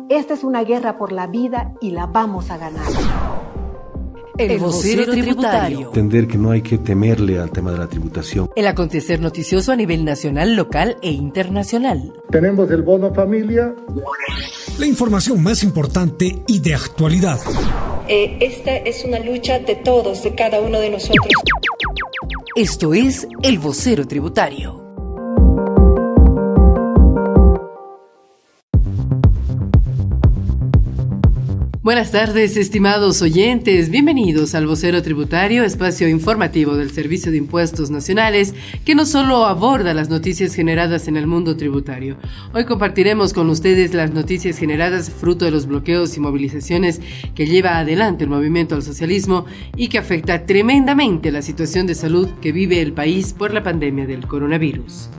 Esta es una guerra por la vida y la vamos a ganar. El vocero tributario. Entender que no hay que temerle al tema de la tributación. El acontecer noticioso a nivel nacional, local e internacional. Tenemos el bono familia. La información más importante y de actualidad. Esta es una lucha de todos, de cada uno de nosotros. Esto es El Vocero Tributario. Buenas tardes, estimados oyentes. Bienvenidos al Vocero Tributario, espacio informativo del Servicio de Impuestos Nacionales, que no solo aborda las noticias generadas en el mundo tributario. Hoy compartiremos con ustedes las noticias generadas fruto de los bloqueos y movilizaciones que lleva adelante el movimiento al socialismo y que afecta tremendamente la situación de salud que vive el país por la pandemia del coronavirus.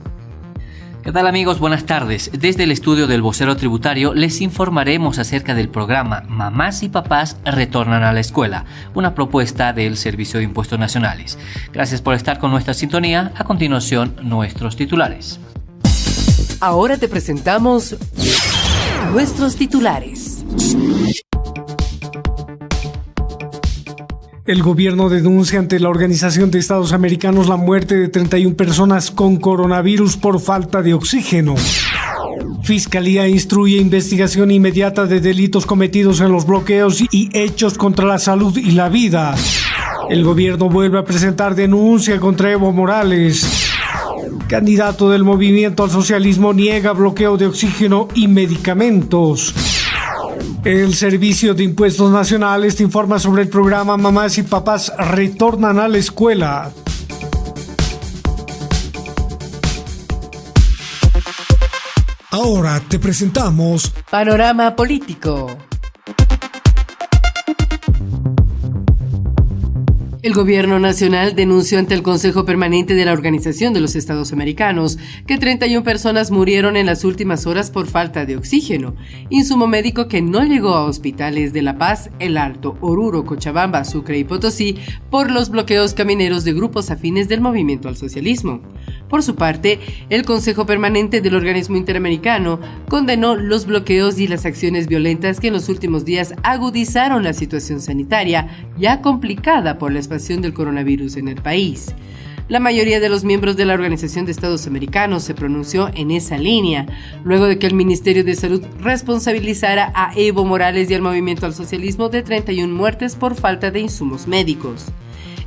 ¿Qué tal, amigos? Buenas tardes. Desde el estudio del Vocero Tributario les informaremos acerca del programa Mamás y Papás Retornan a la Escuela, una propuesta del Servicio de Impuestos Nacionales. Gracias por estar con nuestra sintonía. A continuación, nuestros titulares. Ahora te presentamos nuestros titulares. El gobierno denuncia ante la Organización de Estados Americanos la muerte de 31 personas con coronavirus por falta de oxígeno. Fiscalía instruye investigación inmediata de delitos cometidos en los bloqueos y hechos contra la salud y la vida. El gobierno vuelve a presentar denuncia contra Evo Morales. Candidato del movimiento al socialismo niega bloqueo de oxígeno y medicamentos. El Servicio de Impuestos Nacionales te informa sobre el programa Mamás y Papás Retornan a la Escuela. Ahora te presentamos Panorama Político. El Gobierno Nacional denunció ante el Consejo Permanente de la Organización de los Estados Americanos que 31 personas murieron en las últimas horas por falta de oxígeno, insumo médico que no llegó a hospitales de La Paz, El Alto, Oruro, Cochabamba, Sucre y Potosí por los bloqueos camineros de grupos afines del movimiento al socialismo. Por su parte, el Consejo Permanente del Organismo Interamericano condenó los bloqueos y las acciones violentas que en los últimos días agudizaron la situación sanitaria ya complicada por la expansión del coronavirus en el país. La mayoría de los miembros de la Organización de Estados Americanos se pronunció en esa línea, luego de que el Ministerio de Salud responsabilizara a Evo Morales y al movimiento al socialismo de 31 muertes por falta de insumos médicos.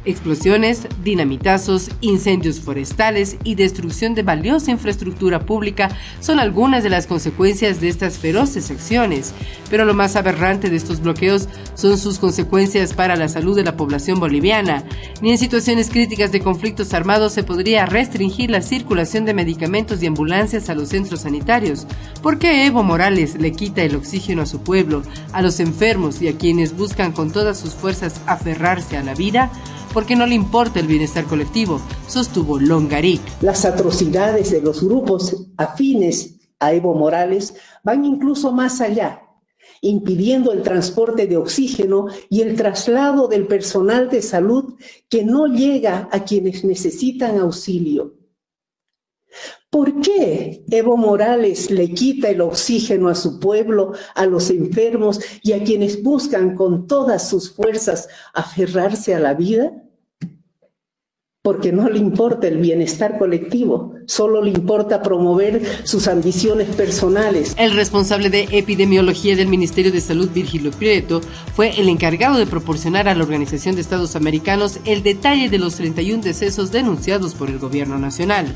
Explosiones, dinamitazos, incendios forestales y destrucción de valiosa infraestructura pública son algunas de las consecuencias de estas feroces acciones, pero lo más aberrante de estos bloqueos son sus consecuencias para la salud de la población boliviana. Ni en situaciones críticas de conflictos armados se podría restringir la circulación de medicamentos y ambulancias a los centros sanitarios. ¿Por qué Evo Morales le quita el oxígeno a su pueblo, a los enfermos y a quienes buscan con todas sus fuerzas aferrarse a la vida? Porque no le importa el bienestar colectivo, sostuvo Longaric. Las atrocidades de los grupos afines a Evo Morales van incluso más allá, impidiendo el transporte de oxígeno y el traslado del personal de salud que no llega a quienes necesitan auxilio. ¿Por qué Evo Morales le quita el oxígeno a su pueblo, a los enfermos y a quienes buscan con todas sus fuerzas aferrarse a la vida? Porque no le importa el bienestar colectivo, solo le importa promover sus ambiciones personales. El responsable de epidemiología del Ministerio de Salud, Virgilio Prieto, fue el encargado de proporcionar a la Organización de Estados Americanos el detalle de los 31 decesos denunciados por el Gobierno Nacional.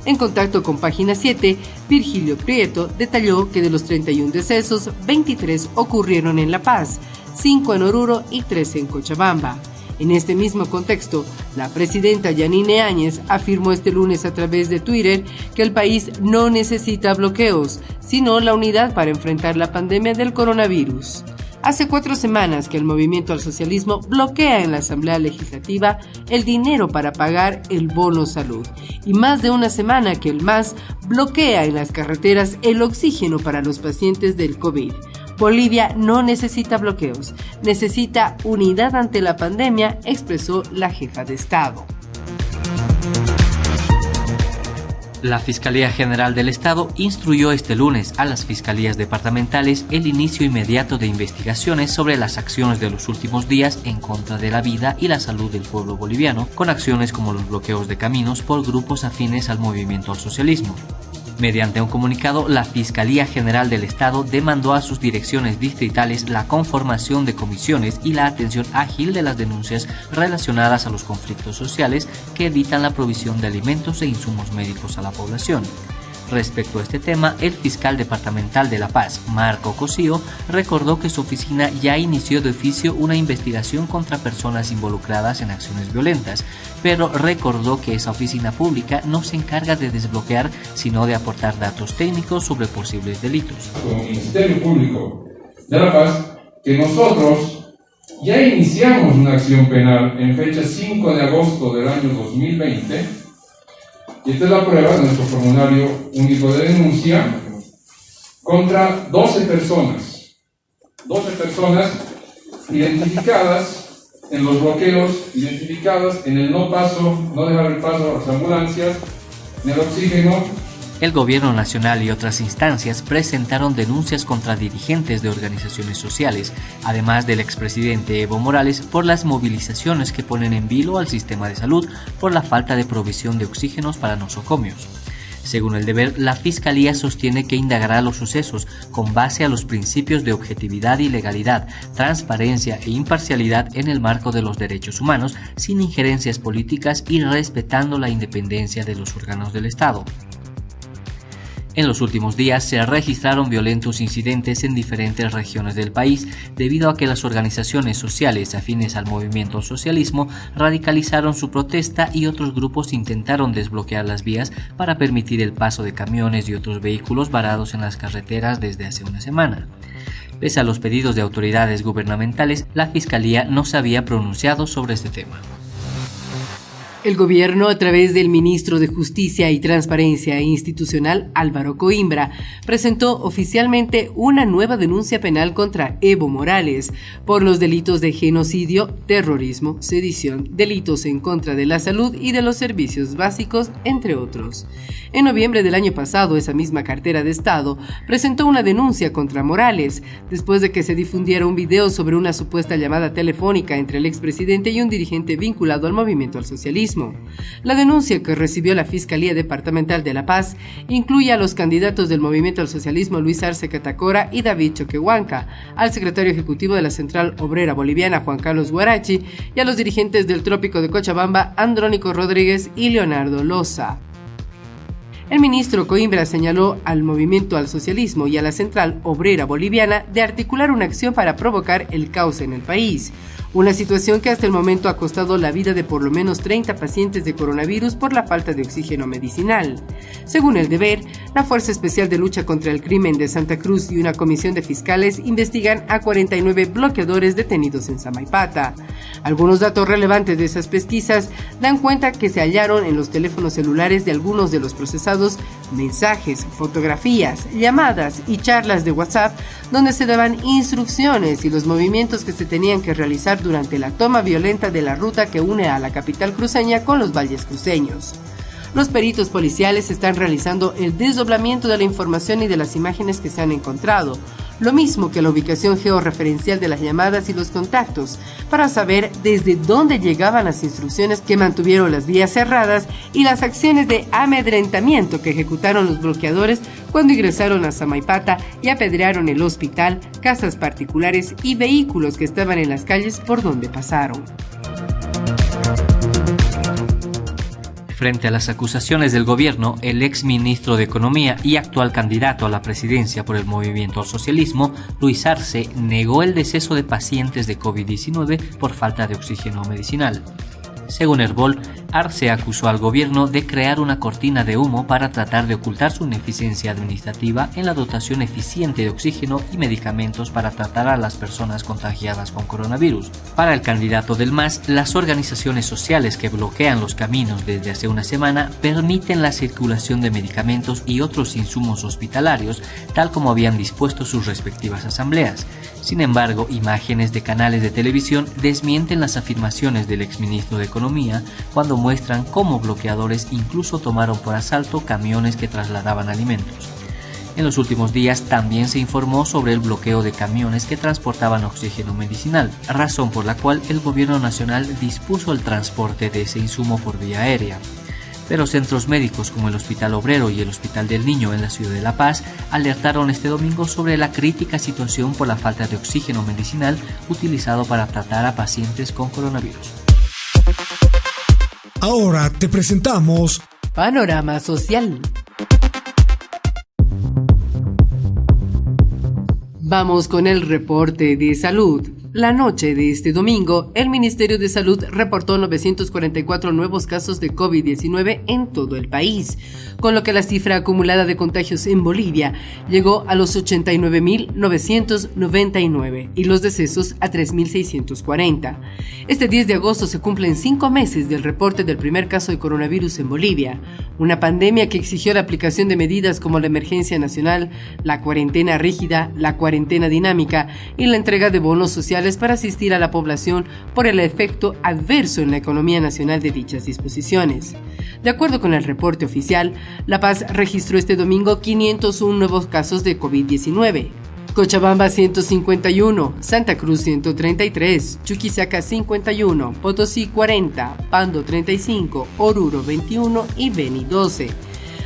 En contacto con Página 7, Virgilio Prieto detalló que de los 31 decesos, 23 ocurrieron en La Paz, 5 en Oruro y 13 en Cochabamba. En este mismo contexto, la presidenta Yanine Áñez afirmó este lunes a través de Twitter que el país no necesita bloqueos, sino la unidad para enfrentar la pandemia del coronavirus. Hace 4 semanas que el movimiento al socialismo bloquea en la Asamblea Legislativa el dinero para pagar el bono salud y más de una semana que el MAS bloquea en las carreteras el oxígeno para los pacientes del COVID. Bolivia no necesita bloqueos, necesita unidad ante la pandemia, expresó la jefa de Estado. La Fiscalía General del Estado instruyó este lunes a las fiscalías departamentales el inicio inmediato de investigaciones sobre las acciones de los últimos días en contra de la vida y la salud del pueblo boliviano, con acciones como los bloqueos de caminos por grupos afines al movimiento al socialismo. Mediante un comunicado, la Fiscalía General del Estado demandó a sus direcciones distritales la conformación de comisiones y la atención ágil de las denuncias relacionadas a los conflictos sociales que evitan la provisión de alimentos e insumos médicos a la población. Respecto a este tema, el fiscal departamental de La Paz, Marco Cosío, recordó que su oficina ya inició de oficio una investigación contra personas involucradas en acciones violentas, pero recordó que esa oficina pública no se encarga de desbloquear, sino de aportar datos técnicos sobre posibles delitos. Con el Ministerio Público de La Paz, que nosotros ya iniciamos una acción penal en fecha 5 de agosto del año 2020, y esta es la prueba de nuestro formulario único de denuncia contra 12 personas identificadas en los bloqueos, identificadas en el no dejar el paso a las ambulancias, en el oxígeno. El Gobierno Nacional y otras instancias presentaron denuncias contra dirigentes de organizaciones sociales, además del expresidente Evo Morales, por las movilizaciones que ponen en vilo al sistema de salud por la falta de provisión de oxígenos para nosocomios. Según El Deber, la Fiscalía sostiene que indagará los sucesos con base a los principios de objetividad y legalidad, transparencia e imparcialidad en el marco de los derechos humanos, sin injerencias políticas y respetando la independencia de los órganos del Estado. En los últimos días se registraron violentos incidentes en diferentes regiones del país debido a que las organizaciones sociales afines al movimiento al socialismo radicalizaron su protesta y otros grupos intentaron desbloquear las vías para permitir el paso de camiones y otros vehículos varados en las carreteras desde hace una semana. Pese a los pedidos de autoridades gubernamentales, la Fiscalía no se había pronunciado sobre este tema. El gobierno, a través del ministro de Justicia y Transparencia Institucional, Álvaro Coimbra, presentó oficialmente una nueva denuncia penal contra Evo Morales por los delitos de genocidio, terrorismo, sedición, delitos en contra de la salud y de los servicios básicos, entre otros. En noviembre del año pasado, esa misma cartera de Estado presentó una denuncia contra Morales, después de que se difundiera un video sobre una supuesta llamada telefónica entre el expresidente y un dirigente vinculado al movimiento al socialismo. La denuncia que recibió la Fiscalía Departamental de La Paz incluye a los candidatos del movimiento al socialismo Luis Arce Catacora y David Choquehuanca, al secretario ejecutivo de la Central Obrera Boliviana Juan Carlos Huarachi y a los dirigentes del Trópico de Cochabamba Andrónico Rodríguez y Leonardo Loza. El ministro Coimbra señaló al movimiento al socialismo y a la Central Obrera Boliviana de articular una acción para provocar el caos en el país, una situación que hasta el momento ha costado la vida de por lo menos 30 pacientes de coronavirus por la falta de oxígeno medicinal. Según El Deber, la Fuerza Especial de Lucha contra el Crimen de Santa Cruz y una comisión de fiscales investigan a 49 bloqueadores detenidos en Samaipata. Algunos datos relevantes de esas pesquisas dan cuenta que se hallaron en los teléfonos celulares de algunos de los procesados mensajes, fotografías, llamadas y charlas de WhatsApp donde se daban instrucciones y los movimientos que se tenían que realizar durante la toma violenta de la ruta que une a la capital cruceña con los valles cruceños. Los peritos policiales están realizando el desdoblamiento de la información y de las imágenes que se han encontrado, lo mismo que la ubicación georreferencial de las llamadas y los contactos, para saber desde dónde llegaban las instrucciones que mantuvieron las vías cerradas y las acciones de amedrentamiento que ejecutaron los bloqueadores cuando ingresaron a Samaipata y apedrearon el hospital, casas particulares y vehículos que estaban en las calles por donde pasaron. Frente a las acusaciones del gobierno, el ex ministro de Economía y actual candidato a la presidencia por el movimiento al socialismo, Luis Arce, negó el deceso de pacientes de COVID-19 por falta de oxígeno medicinal. Según Herbol, Arce acusó al gobierno de crear una cortina de humo para tratar de ocultar su ineficiencia administrativa en la dotación eficiente de oxígeno y medicamentos para tratar a las personas contagiadas con coronavirus. Para el candidato del MAS, las organizaciones sociales que bloquean los caminos desde hace una semana permiten la circulación de medicamentos y otros insumos hospitalarios, tal como habían dispuesto sus respectivas asambleas. Sin embargo, imágenes de canales de televisión desmienten las afirmaciones del exministro de Economía cuando muestran cómo bloqueadores incluso tomaron por asalto camiones que trasladaban alimentos. En los últimos días también se informó sobre el bloqueo de camiones que transportaban oxígeno medicinal, razón por la cual el gobierno nacional dispuso el transporte de ese insumo por vía aérea. Pero centros médicos como el Hospital Obrero y el Hospital del Niño en la ciudad de La Paz alertaron este domingo sobre la crítica situación por la falta de oxígeno medicinal utilizado para tratar a pacientes con coronavirus. Ahora te presentamos Panorama Social. Vamos con el reporte de salud. La noche de este domingo, el Ministerio de Salud reportó 944 nuevos casos de COVID-19 en todo el país, con lo que la cifra acumulada de contagios en Bolivia llegó a los 89.999 y los decesos a 3.640. Este 10 de agosto se cumplen 5 meses del reporte del primer caso de coronavirus en Bolivia, una pandemia que exigió la aplicación de medidas como la emergencia nacional, la cuarentena rígida, la cuarentena dinámica y la entrega de bonos sociales para asistir a la población por el efecto adverso en la economía nacional de dichas disposiciones. De acuerdo con el reporte oficial, La Paz registró este domingo 501 nuevos casos de COVID-19. Cochabamba 151, Santa Cruz 133, Chuquisaca 51, Potosí 40, Pando 35, Oruro 21 y Beni 12.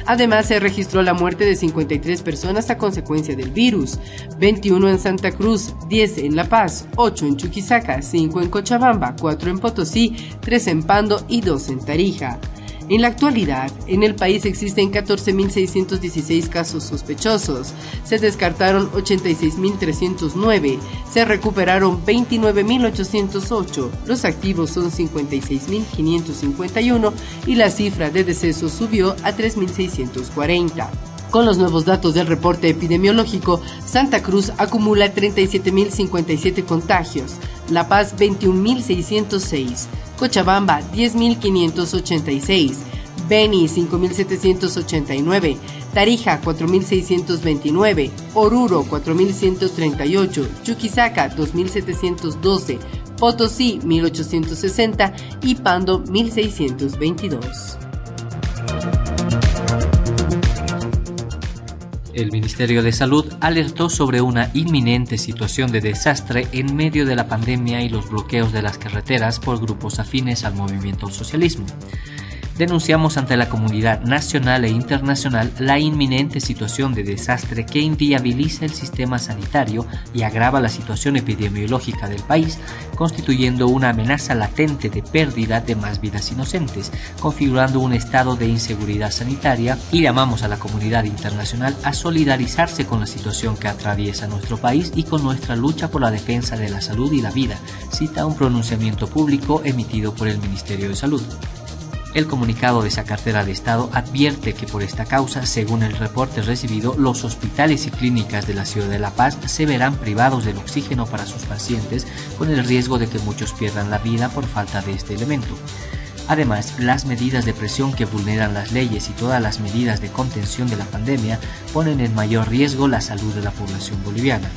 Además, se registró la muerte de 53 personas a consecuencia del virus, 21 en Santa Cruz, 10 en La Paz, 8 en Chuquisaca, 5 en Cochabamba, 4 en Potosí, 3 en Pando y 2 en Tarija. En la actualidad, en el país existen 14.616 casos sospechosos, se descartaron 86.309, se recuperaron 29.808, los activos son 56.551 y la cifra de decesos subió a 3.640. Con los nuevos datos del reporte epidemiológico, Santa Cruz acumula 37.057 contagios, La Paz 21.606, Cochabamba 10.586, Beni 5.789, Tarija 4.629, Oruro 4.138, Chuquisaca 2.712, Potosí 1.860 y Pando 1.622. El Ministerio de Salud alertó sobre una inminente situación de desastre en medio de la pandemia y los bloqueos de las carreteras por grupos afines al movimiento al socialismo. Denunciamos ante la comunidad nacional e internacional la inminente situación de desastre que inviabiliza el sistema sanitario y agrava la situación epidemiológica del país, constituyendo una amenaza latente de pérdida de más vidas inocentes, configurando un estado de inseguridad sanitaria, y llamamos a la comunidad internacional a solidarizarse con la situación que atraviesa nuestro país y con nuestra lucha por la defensa de la salud y la vida, cita un pronunciamiento público emitido por el Ministerio de Salud. El comunicado de esa cartera de Estado advierte que por esta causa, según el reporte recibido, los hospitales y clínicas de la ciudad de La Paz se verán privados del oxígeno para sus pacientes, con el riesgo de que muchos pierdan la vida por falta de este elemento. Además, las medidas de presión que vulneran las leyes y todas las medidas de contención de la pandemia ponen en mayor riesgo la salud de la población boliviana.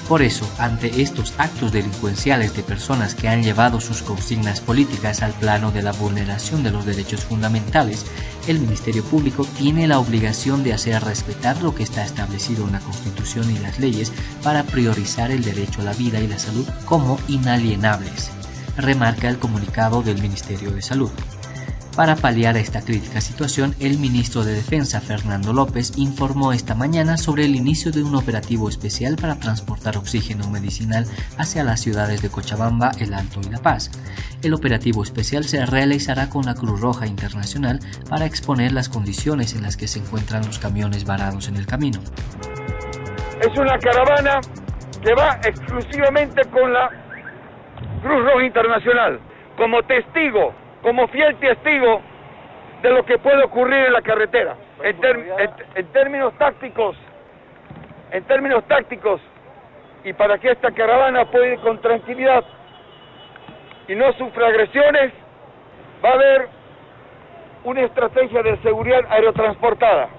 Por eso, ante estos actos delincuenciales de personas que han llevado sus consignas políticas al plano de la vulneración de los derechos fundamentales, el Ministerio Público tiene la obligación de hacer respetar lo que está establecido en la Constitución y las leyes para priorizar el derecho a la vida y la salud como inalienables, remarca el comunicado del Ministerio de Salud. Para paliar esta crítica situación, el ministro de Defensa, Fernando López, informó esta mañana sobre el inicio de un operativo especial para transportar oxígeno medicinal hacia las ciudades de Cochabamba, El Alto y La Paz. El operativo especial se realizará con la Cruz Roja Internacional para exponer las condiciones en las que se encuentran los camiones varados en el camino. Es una caravana que va exclusivamente con la Cruz Roja Internacional como testigo, como fiel testigo de lo que puede ocurrir en la carretera. En términos tácticos, y para que esta caravana pueda ir con tranquilidad y no sufra agresiones, va a haber una estrategia de seguridad aerotransportada.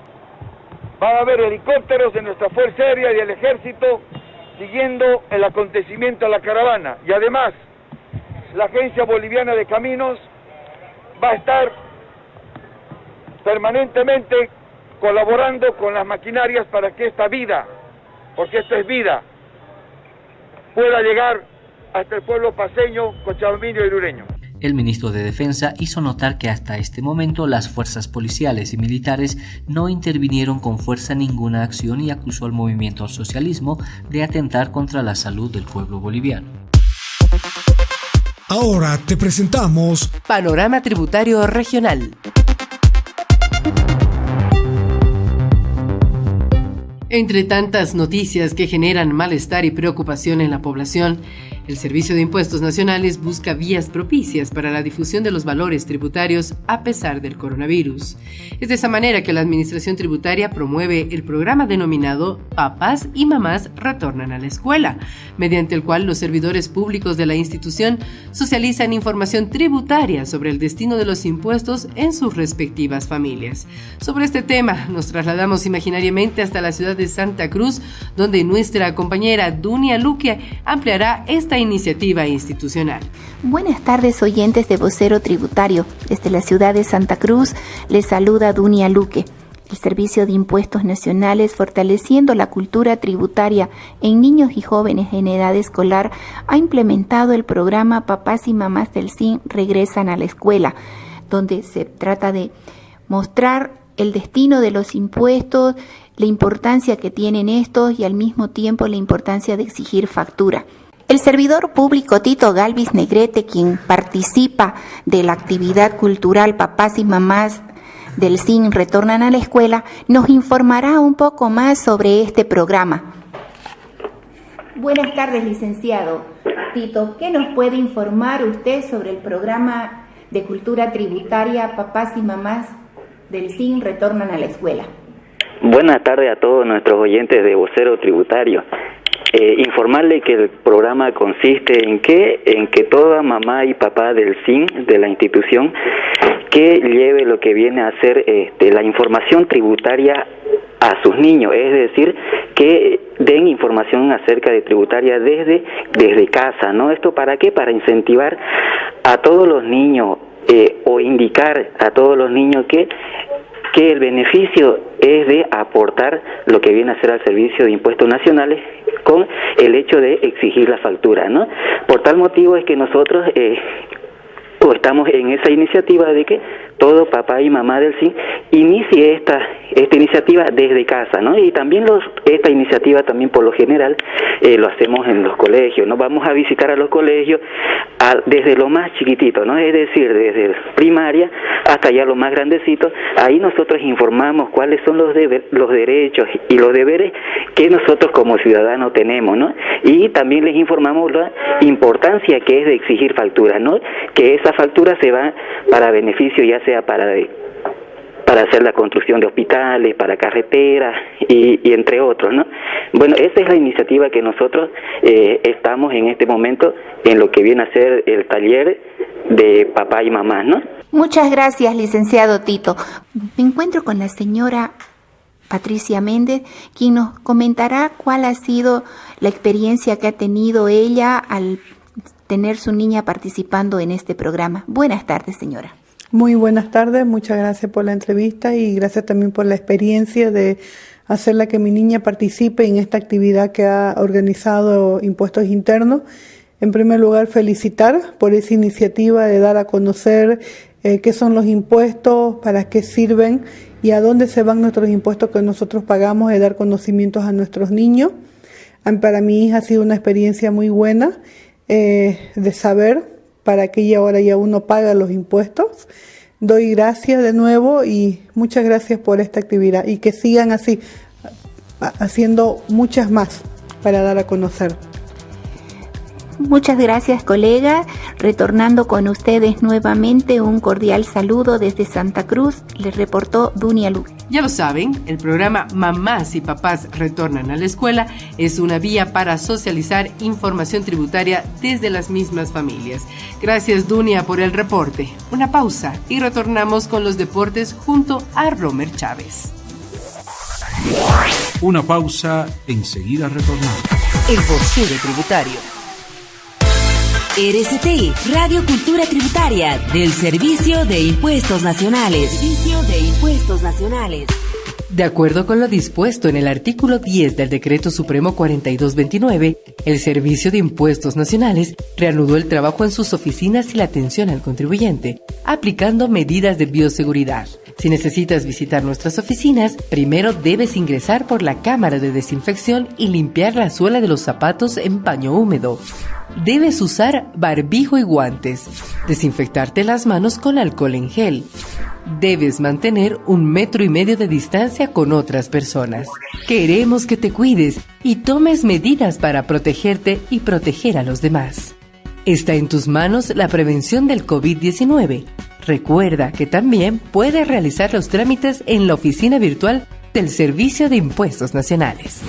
Va a haber helicópteros de nuestra Fuerza Aérea y del Ejército siguiendo el acontecimiento de la caravana. Y además, la Agencia Boliviana de Caminos va a estar permanentemente colaborando con las maquinarias para que esta vida, porque esto es vida, pueda llegar hasta el pueblo paceño, cochabambino y lureño. El ministro de Defensa hizo notar que hasta este momento las fuerzas policiales y militares no intervinieron con fuerza en ninguna acción y acusó al movimiento al socialismo de atentar contra la salud del pueblo boliviano. Ahora te presentamos Panorama Tributario Regional. Entre tantas noticias que generan malestar y preocupación en la población, el Servicio de Impuestos Nacionales busca vías propicias para la difusión de los valores tributarios a pesar del coronavirus. Es de esa manera que la Administración Tributaria promueve el programa denominado Papás y Mamás Retornan a la Escuela, mediante el cual los servidores públicos de la institución socializan información tributaria sobre el destino de los impuestos en sus respectivas familias. Sobre este tema nos trasladamos imaginariamente hasta la ciudad de Santa Cruz, donde nuestra compañera Dunia Luque ampliará esta iniciativa institucional. Buenas tardes, oyentes de Vocero Tributario. Desde la ciudad de Santa Cruz les saluda Dunia Luque. El Servicio de Impuestos Nacionales, fortaleciendo la cultura tributaria en niños y jóvenes en edad escolar, ha implementado el programa Papás y Mamás del SIN Regresan a la Escuela, donde se trata de mostrar el destino de los impuestos, la importancia que tienen estos y al mismo tiempo la importancia de exigir factura. El servidor público Tito Galvis Negrete, quien participa de la actividad cultural Papás y Mamás del SIN Retornan a la Escuela, nos informará un poco más sobre este programa. Buenas tardes, licenciado Tito. ¿Qué nos puede informar usted sobre el programa de cultura tributaria Papás y Mamás del SIN Retornan a la Escuela? Buenas tardes a todos nuestros oyentes de Vocero Tributario. Informarle que el programa consiste en que toda mamá y papá del SIN, de la institución, que lleve lo que viene a ser la información tributaria a sus niños, es decir, que den información acerca de tributaria desde casa, ¿no? ¿Esto para qué? Para incentivar a todos los niños o indicar a todos los niños que el beneficio es de aportar lo que viene a ser al Servicio de Impuestos Nacionales con el hecho de exigir la factura, ¿no? Por tal motivo es que nosotros estamos en esa iniciativa de que todo papá y mamá del SIN inicie esta iniciativa desde casa, ¿no? Y también esta iniciativa también por lo general lo hacemos en los colegios, ¿no? Vamos a visitar a los colegios desde lo más chiquitito, ¿no? Es decir, desde primaria hasta ya lo más grandecito. Ahí nosotros informamos cuáles son los derechos y los deberes que nosotros como ciudadanos tenemos, ¿no? Y también les informamos la importancia que es de exigir facturas, ¿no? Que esa factura se va para beneficio, ya sea para hacer la construcción de hospitales, para carreteras y entre otros, ¿no? Bueno, esa es la iniciativa que nosotros estamos en este momento en lo que viene a ser el taller de papá y mamá, ¿no? Muchas gracias, licenciado Tito. Me encuentro con la señora Patricia Méndez, quien nos comentará cuál ha sido la experiencia que ha tenido ella al tener su niña participando en este programa. Buenas tardes, señora. Muy buenas tardes, muchas gracias por la entrevista y gracias también por la experiencia de hacerla que mi niña participe en esta actividad que ha organizado Impuestos Internos. En primer lugar, felicitar por esa iniciativa de dar a conocer qué son los impuestos, para qué sirven y a dónde se van nuestros impuestos que nosotros pagamos, de dar conocimientos a nuestros niños. Para mi hija ha sido una experiencia muy buena de saber para qué ella ahora ya uno paga los impuestos. Doy gracias de nuevo y muchas gracias por esta actividad y que sigan así, haciendo muchas más para dar a conocer. Muchas gracias, colega. Retornando con ustedes nuevamente, un cordial saludo desde Santa Cruz. Les reportó Dunia Lu. Ya lo saben, el programa Mamás y Papás Retornan a la Escuela es una vía para socializar información tributaria desde las mismas familias. Gracias, Dunia, por el reporte. Una pausa y retornamos con los deportes junto a Romer Chávez. Una pausa, enseguida retornamos. El vocero tributario. RCT, Radio Cultura Tributaria, del Servicio de Impuestos Nacionales. Servicio de Impuestos Nacionales. De acuerdo con lo dispuesto en el artículo 10 del Decreto Supremo 4229, el Servicio de Impuestos Nacionales reanudó el trabajo en sus oficinas y la atención al contribuyente, aplicando medidas de bioseguridad. Si necesitas visitar nuestras oficinas, primero debes ingresar por la cámara de desinfección y limpiar la suela de los zapatos en paño húmedo. Debes usar barbijo y guantes, desinfectarte las manos con alcohol en gel. Debes mantener 1,5 metros de distancia con otras personas. Queremos que te cuides y tomes medidas para protegerte y proteger a los demás. Está en tus manos la prevención del COVID-19. Recuerda que también puedes realizar los trámites en la oficina virtual del Servicio de Impuestos Nacionales.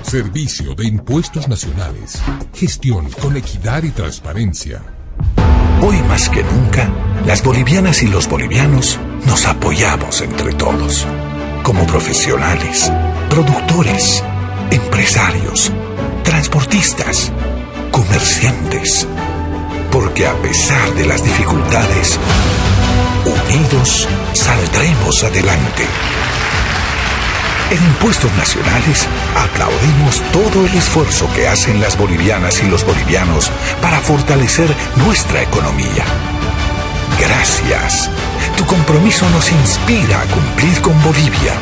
Servicio de Impuestos Nacionales. Gestión con equidad y transparencia. Hoy más que nunca, las bolivianas y los bolivianos nos apoyamos entre todos. Como profesionales, productores, empresarios, transportistas, comerciantes. Porque a pesar de las dificultades, unidos saldremos adelante. En Impuestos Nacionales aplaudimos todo el esfuerzo que hacen las bolivianas y los bolivianos para fortalecer nuestra economía. Gracias. Tu compromiso nos inspira a cumplir con Bolivia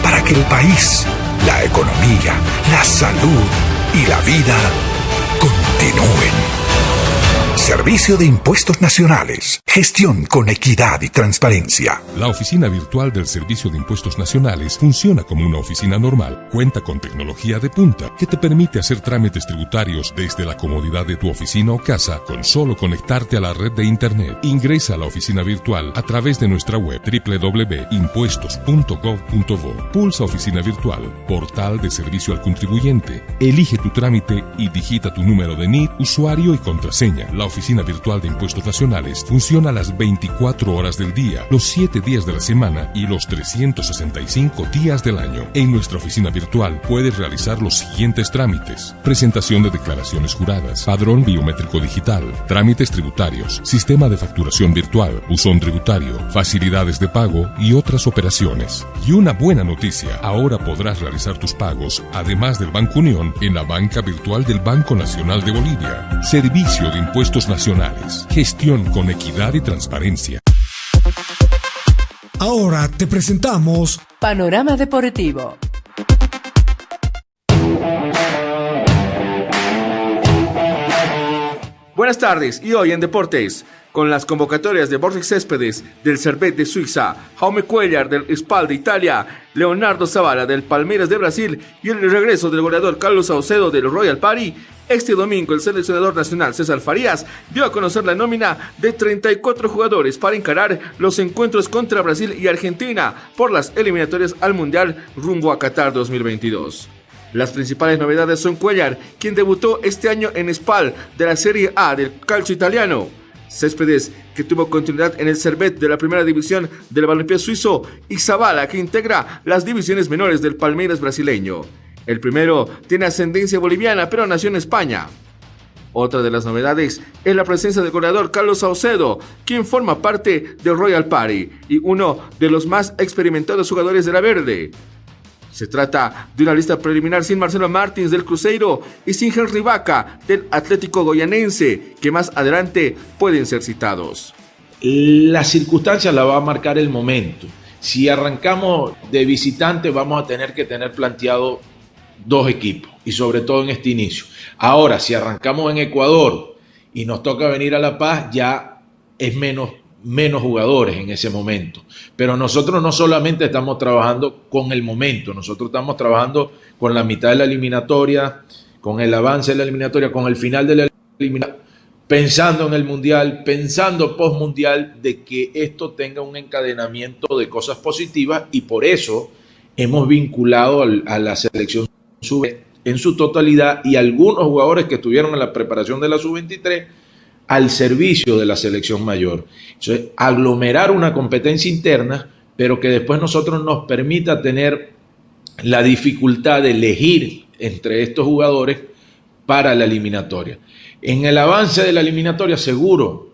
para que el país, la economía, la salud y la vida continúen. Servicio de Impuestos Nacionales. Gestión con equidad y transparencia. La oficina virtual del Servicio de Impuestos Nacionales funciona como una oficina normal. Cuenta con tecnología de punta que te permite hacer trámites tributarios desde la comodidad de tu oficina o casa con solo conectarte a la red de Internet. Ingresa a la oficina virtual a través de nuestra web www.impuestos.gov.bo. Pulsa Oficina Virtual, portal de servicio al contribuyente. Elige tu trámite y digita tu número de NIT, usuario y contraseña. La oficina virtual de Impuestos Nacionales funciona a las 24 horas del día, los 7 días de la semana y los 365 días del año. En nuestra oficina virtual puedes realizar los siguientes trámites: presentación de declaraciones juradas, padrón biométrico digital, trámites tributarios, sistema de facturación virtual, buzón tributario, facilidades de pago y otras operaciones. Y una buena noticia, ahora podrás realizar tus pagos, además del Banco Unión, en la banca virtual del Banco Nacional de Bolivia. Servicio de Impuestos Nacionales. Gestión con equidad y transparencia. Ahora te presentamos Panorama Deportivo. Buenas tardes, y hoy en Deportes, con las convocatorias de Borja Céspedes del Servette de Suiza, Jaume Cuellar del Spal de Italia, Leonardo Zavala del Palmeiras de Brasil y el regreso del goleador Carlos Saucedo del Royal Party. Este domingo el seleccionador nacional César Farías dio a conocer la nómina de 34 jugadores para encarar los encuentros contra Brasil y Argentina por las eliminatorias al Mundial rumbo a Qatar 2022. Las principales novedades son Cuellar, quien debutó este año en Spal de la Serie A del calcio italiano, Céspedes, que tuvo continuidad en el Servette de la primera división del balompié suizo, y Zavala, que integra las divisiones menores del Palmeiras brasileño. El primero tiene ascendencia boliviana, pero nació en España. Otra de las novedades es la presencia del goleador Carlos Saucedo, quien forma parte del Royal Party y uno de los más experimentados jugadores de la Verde. Se trata de una lista preliminar sin Marcelo Martins del Cruzeiro y sin Henry Vaca del Atlético Goianense, que más adelante pueden ser citados. La circunstancia la va a marcar el momento. Si arrancamos de visitante, vamos a tener que tener planteado 2 equipos, y sobre todo en este inicio. Ahora, si arrancamos en Ecuador y nos toca venir a La Paz, ya es menos jugadores en ese momento. Pero nosotros no solamente estamos trabajando con el momento, nosotros estamos trabajando con la mitad de la eliminatoria, con el avance de la eliminatoria, con el final de la eliminatoria, pensando en el Mundial, pensando post-Mundial, de que esto tenga un encadenamiento de cosas positivas, y por eso hemos vinculado a la selección sub en su totalidad y algunos jugadores que estuvieron en la preparación de la sub-23 al servicio de la selección mayor. Entonces, aglomerar una competencia interna, pero que después nosotros nos permita tener la dificultad de elegir entre estos jugadores para la eliminatoria. En el avance de la eliminatoria seguro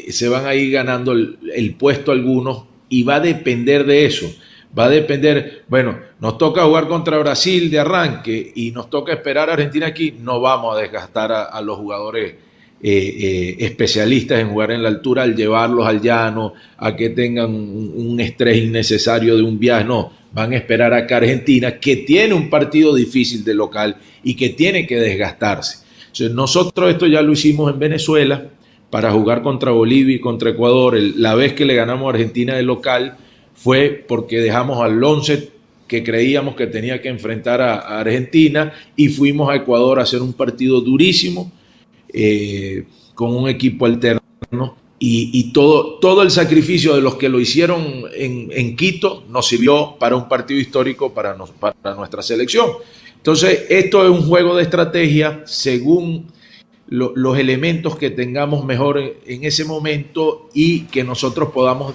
se van a ir ganando el puesto algunos y va a depender de eso. Va a depender, bueno, nos toca jugar contra Brasil de arranque y nos toca esperar a Argentina aquí, no vamos a desgastar a los jugadores especialistas en jugar en la altura al llevarlos al llano, a que tengan un estrés innecesario de un viaje, no, van a esperar acá a Argentina, que tiene un partido difícil de local y que tiene que desgastarse. Entonces, nosotros esto ya lo hicimos en Venezuela para jugar contra Bolivia y contra Ecuador. La vez que le ganamos a Argentina de local fue porque dejamos al 11 que creíamos que tenía que enfrentar a Argentina y fuimos a Ecuador a hacer un partido durísimo con un equipo alterno y todo el sacrificio de los que lo hicieron en Quito nos sirvió para un partido histórico para nuestra selección. Entonces, esto es un juego de estrategia según los elementos que tengamos mejor en ese momento y que nosotros podamos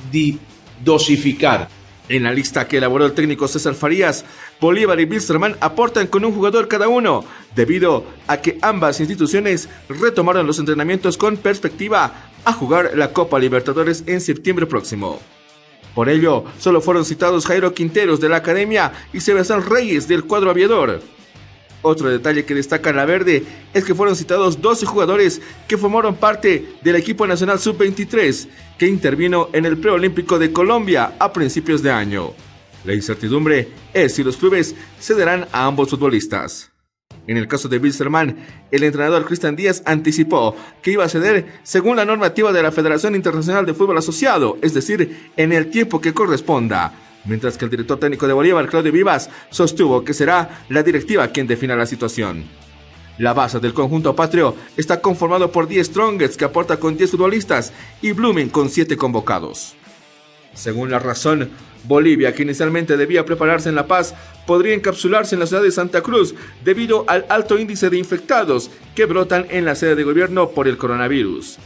dosificar. En la lista que elaboró el técnico César Farías, Bolívar y Wilstermann aportan con un jugador cada uno, debido a que ambas instituciones retomaron los entrenamientos con perspectiva a jugar la Copa Libertadores en septiembre próximo. Por ello, solo fueron citados Jairo Quinteros de la Academia y Sebastián Reyes del cuadro aviador. Otro detalle que destaca la verde es que fueron citados 12 jugadores que formaron parte del equipo nacional sub-23 que intervino en el preolímpico de Colombia a principios de año. La incertidumbre es si los clubes cederán a ambos futbolistas. En el caso de Wilstermann, el entrenador Cristian Díaz anticipó que iba a ceder según la normativa de la Federación Internacional de Fútbol Asociado, es decir, en el tiempo que corresponda. Mientras que el director técnico de Bolívar, Claudio Vivas, sostuvo que será la directiva quien defina la situación. La base del conjunto patrio está conformado por 10 Strongets que aporta con 10 futbolistas y Blooming con 7 convocados. Según La Razón, Bolivia, que inicialmente debía prepararse en La Paz, podría encapsularse en la ciudad de Santa Cruz debido al alto índice de infectados que brotan en la sede de gobierno por el coronavirus.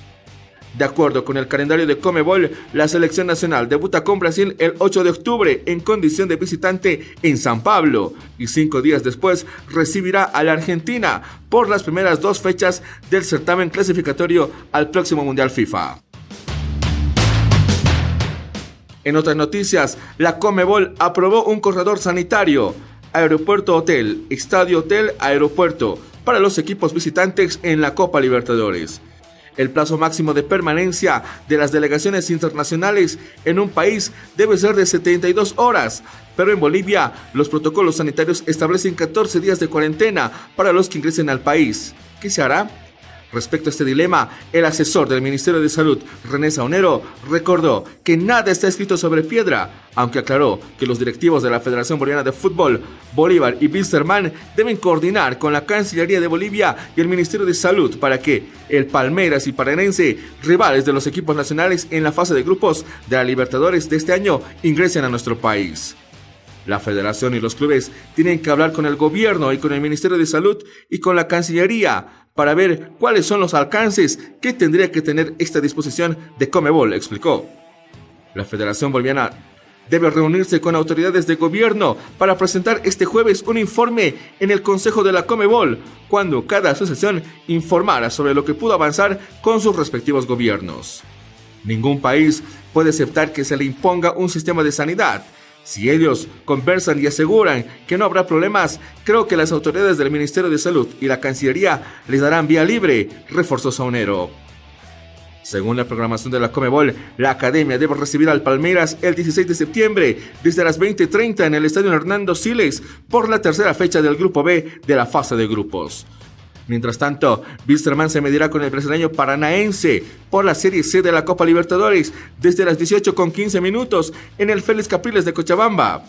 De acuerdo con el calendario de Conmebol, la selección nacional debuta con Brasil el 8 de octubre en condición de visitante en San Pablo y 5 días después recibirá a la Argentina por las primeras 2 fechas del certamen clasificatorio al próximo Mundial FIFA. En otras noticias, la Conmebol aprobó un corredor sanitario, aeropuerto-hotel, estadio-hotel, aeropuerto, para los equipos visitantes en la Copa Libertadores. El plazo máximo de permanencia de las delegaciones internacionales en un país debe ser de 72 horas, pero en Bolivia los protocolos sanitarios establecen 14 días de cuarentena para los que ingresen al país. ¿Qué se hará? Respecto a este dilema, el asesor del Ministerio de Salud, René Saunero, recordó que nada está escrito sobre piedra, aunque aclaró que los directivos de la Federación Boliviana de Fútbol, Bolívar y Wilstermann, deben coordinar con la Cancillería de Bolivia y el Ministerio de Salud para que el Palmeiras y Paranense, rivales de los equipos nacionales en la fase de grupos de la Libertadores de este año, ingresen a nuestro país. La federación y los clubes tienen que hablar con el gobierno y con el Ministerio de Salud y con la Cancillería para ver cuáles son los alcances que tendría que tener esta disposición de Conmebol, explicó. La Federación Boliviana debe reunirse con autoridades de gobierno para presentar este jueves un informe en el Consejo de la Conmebol, cuando cada asociación informara sobre lo que pudo avanzar con sus respectivos gobiernos. Ningún país puede aceptar que se le imponga un sistema de sanidad. Si ellos conversan y aseguran que no habrá problemas, creo que las autoridades del Ministerio de Salud y la Cancillería les darán vía libre, reforzó Saunero. Según la programación de la Conmebol, la Academia debe recibir al Palmeiras el 16 de septiembre desde las 20:30 en el Estadio Hernando Siles por la tercera fecha del Grupo B de la fase de grupos. Mientras tanto, Wilstermann se medirá con el brasileño Paranaense por la Serie C de la Copa Libertadores desde las 18:15 en el Félix Capriles de Cochabamba.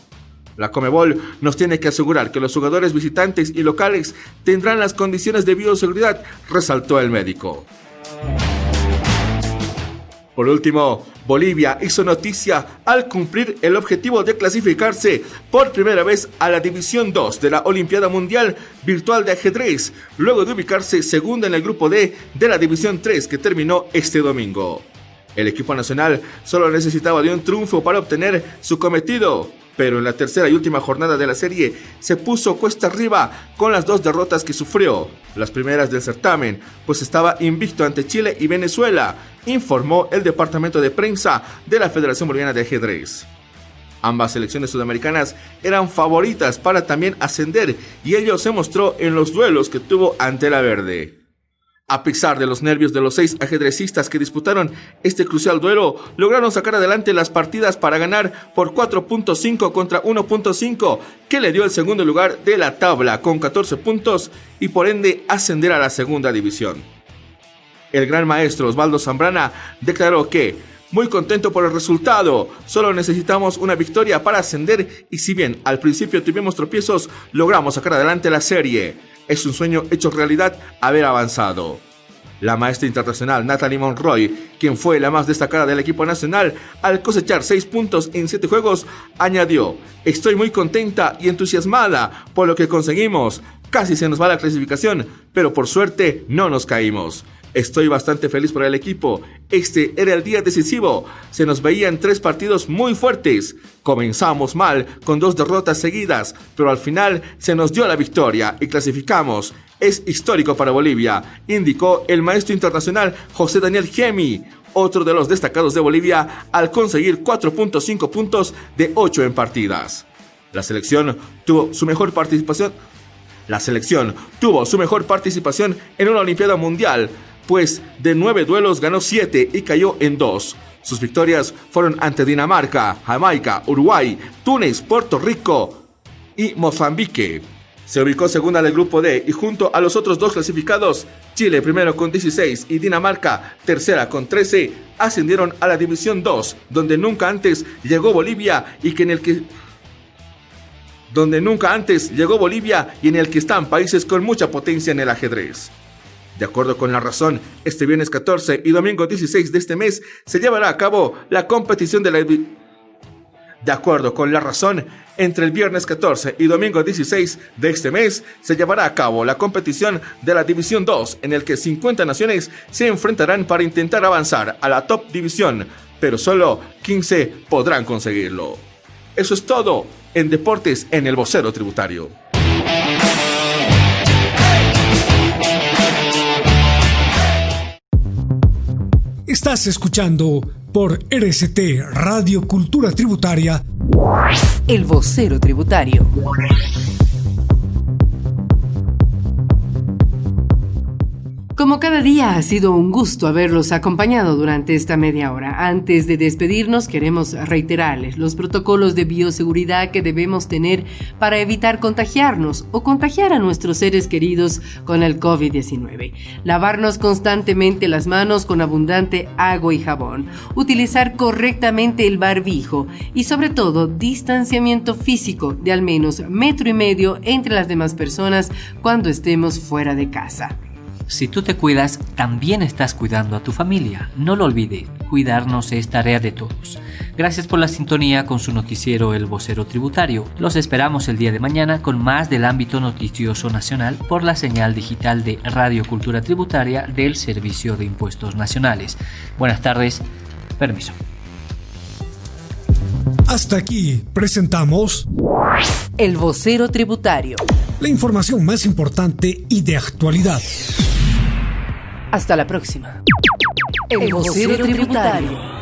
La Conmebol nos tiene que asegurar que los jugadores visitantes y locales tendrán las condiciones de bioseguridad, resaltó el médico. Por último, Bolivia hizo noticia al cumplir el objetivo de clasificarse por primera vez a la División 2 de la Olimpiada Mundial Virtual de Ajedrez, luego de ubicarse segunda en el Grupo D de la División 3 que terminó este domingo. El equipo nacional solo necesitaba de un triunfo para obtener su cometido. pero en la tercera y última jornada de la serie se puso cuesta arriba con las 2 derrotas que sufrió, las primeras del certamen, pues estaba invicto ante Chile y Venezuela, informó el departamento de prensa de la Federación Boliviana de Ajedrez. Ambas selecciones sudamericanas eran favoritas para también ascender y ello se mostró en los duelos que tuvo ante la verde. A pesar de los nervios de los 6 ajedrecistas que disputaron este crucial duelo, lograron sacar adelante las partidas para ganar por 4.5 contra 1.5, que le dio el segundo lugar de la tabla con 14 puntos y por ende ascender a la segunda división. El gran maestro Osvaldo Zambrana declaró que, muy contento por el resultado, solo necesitamos una victoria para ascender y si bien al principio tuvimos tropiezos, logramos sacar adelante la serie. Es un sueño hecho realidad haber avanzado. La maestra internacional Natalie Monroy, quien fue la más destacada del equipo nacional, al cosechar 6 puntos en 7 juegos, añadió: estoy muy contenta y entusiasmada por lo que conseguimos. Casi se nos va la clasificación, pero por suerte no nos caímos. Estoy bastante feliz por el equipo. Este era el día decisivo. Se nos veían 3 partidos muy fuertes. Comenzamos mal con 2 derrotas seguidas, pero al final se nos dio la victoria y clasificamos. Es histórico para Bolivia, indicó el maestro internacional José Daniel Gemi, otro de los destacados de Bolivia, al conseguir 4.5 puntos de 8 en partidas. La selección tuvo su mejor participación en una Olimpiada Mundial, pues de 9 duelos ganó 7 y cayó en 2. Sus victorias fueron ante Dinamarca, Jamaica, Uruguay, Túnez, Puerto Rico y Mozambique. Se ubicó segunda del grupo D y junto a los otros 2 clasificados, Chile primero con 16 y Dinamarca tercera con 13, ascendieron a la División 2, donde nunca antes llegó Bolivia y en el que están países con mucha potencia en el ajedrez. De acuerdo con La Razón, este viernes 14 y domingo 16 de este mes se llevará a cabo la competición De acuerdo con La Razón, entre el viernes 14 y domingo 16 de este mes se llevará a cabo la competición de la División 2, en el que 50 naciones se enfrentarán para intentar avanzar a la Top División, pero solo 15 podrán conseguirlo. Eso es todo en Deportes en el Vocero Tributario. Estás escuchando por RCT Radio Cultura Tributaria El Vocero Tributario. Como cada día, ha sido un gusto haberlos acompañado durante esta media hora. Antes de despedirnos, queremos reiterarles los protocolos de bioseguridad que debemos tener para evitar contagiarnos o contagiar a nuestros seres queridos con el COVID-19. Lavarnos constantemente las manos con abundante agua y jabón. Utilizar correctamente el barbijo y, sobre todo, distanciamiento físico de al menos 1,5 metros entre las demás personas cuando estemos fuera de casa. Si tú te cuidas, también estás cuidando a tu familia. No lo olvides, cuidarnos es tarea de todos. Gracias por la sintonía con su noticiero El Vocero Tributario. Los esperamos el día de mañana con más del ámbito noticioso nacional por la señal digital de Radio Cultura Tributaria del Servicio de Impuestos Nacionales. Buenas tardes, permiso. Hasta aquí presentamos El Vocero Tributario. La información más importante y de actualidad. Hasta la próxima. El Vocero Tributario.